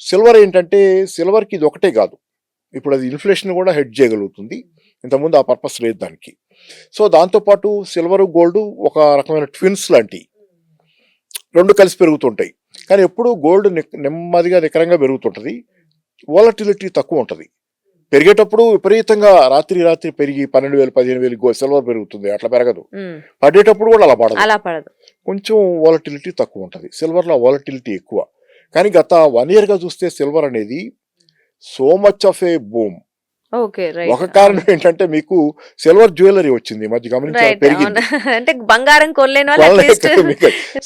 Silver ఏంటంటే సిల్వర్కి ఇది ఒకటే కాదు, ఇప్పుడు అది ఇన్ఫ్లేషన్ కూడా హెడ్ చేయగలుగుతుంది. ఇంతకుముందు ఆ పర్పస్ లేదు దానికి. సో దాంతోపాటు సిల్వర్ గోల్డ్ ఒక రకమైన ట్విన్స్ లాంటివి, రెండు కలిసి పెరుగుతుంటాయి. కానీ ఎప్పుడు గోల్డ్ నెమ్మదిగా నికరంగా పెరుగుతుంటుంది, వాలటిలిటీ తక్కువ ఉంటుంది. పెరిగేటప్పుడు విపరీతంగా రాత్రి రాత్రి పెరిగి 12,000 15,000 సిల్వర్ పెరుగుతుంది, అట్లా పెరగదు. పడేటప్పుడు కూడా అలా పడదు, కొంచెం వాలటిలిటీ తక్కువ ఉంటుంది. సిల్వర్లో వాలటిలిటీ ఎక్కువ. కానీ గత 1 yearగా చూస్తే సిల్వర్ అనేది so much of A boom. ఒక కారణం ఏంటంటే మీకు సిల్వర్ జ్యువెలరీ వచ్చింది, మధ్య గమనించాలి, పెరిగింది. అంటే బంగారం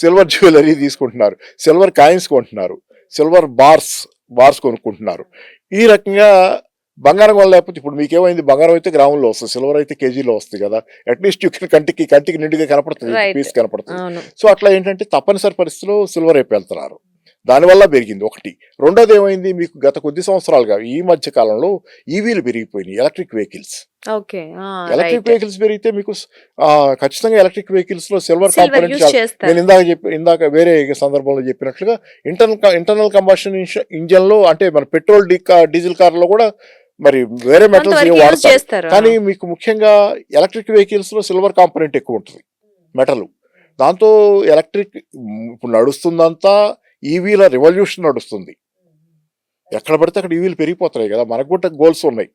సిల్వర్ జ్యువెలరీ తీసుకుంటున్నారు, సిల్వర్ కాయిన్స్ కొంటున్నారు, సిల్వర్ బార్స్ కొనుక్కుంటున్నారు. ఈ రకంగా బంగారం వల్ల లేకపోతే ఇప్పుడు మీకేమైంది, బంగారం అయితే గ్రాముల్లో వస్తుంది, సిల్వర్ అయితే కేజీలో వస్తుంది కదా, అట్లీస్ట్ కంటికి నిండుగా కనపడుతుంది, పీస్ కనపడుతుంది. సో అట్లా ఏంటంటే తప్పనిసరి పరిస్థితిలో సిల్వర్ వైపు వెళ్తున్నారు, దానివల్ల పెరిగింది ఒకటి. రెండోది ఏమైంది, మీకు గత కొద్ది సంవత్సరాలుగా ఈ మధ్య కాలంలో ఈవీలు పెరిగిపోయినాయి, ఎలక్ట్రిక్ వెహికల్స్. ఎలక్ట్రిక్ వెహికల్స్ పెరిగితే మీకు ఖచ్చితంగా ఎలక్ట్రిక్ వెహికల్స్ లో సిల్వర్ కాంపోనెంట్, నేను ఇందాక వేరే సందర్భంలో చెప్పినట్లుగా ఇంటర్నల్ కంబషన్ ఇంజన్ లో, అంటే మన పెట్రోల్ డీజిల్ కార్ లో కూడా మరి వేరే మెటల్స్ వాడతారు. కానీ మీకు ముఖ్యంగా ఎలక్ట్రిక్ వెహికల్స్ లో సిల్వర్ కాంపోనెంట్ ఎక్కువ ఉంటుంది, మెటల్. దాంతో ఎలక్ట్రిక్ ఇప్పుడు నడుస్తుందంతా ఈవీల రెవల్యూషన్ నడుస్తుంది. ఎక్కడ పడితే అక్కడ ఈవీలు పెరిగిపోతున్నాయి కదా, మనకు కూడా గోల్స్ ఉన్నాయి.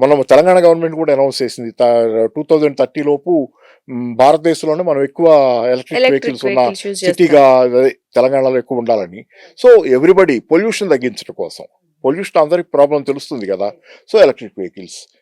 మనం తెలంగాణ గవర్నమెంట్ కూడా అనౌన్స్ చేసింది 2030 లోపు భారతదేశంలోనే మనం ఎక్కువ ఎలక్ట్రిక్ వెహికల్స్ ఉన్న సిటీగా తెలంగాణలో ఎక్కువ ఉండాలని. సో ఎవ్రీబడి పొల్యూషన్ తగ్గించడం కోసం, పొల్యూషన్ అందరికి ప్రాబ్లం తెలుస్తుంది కదా, సో ఎలక్ట్రిక్ వెహికల్స్.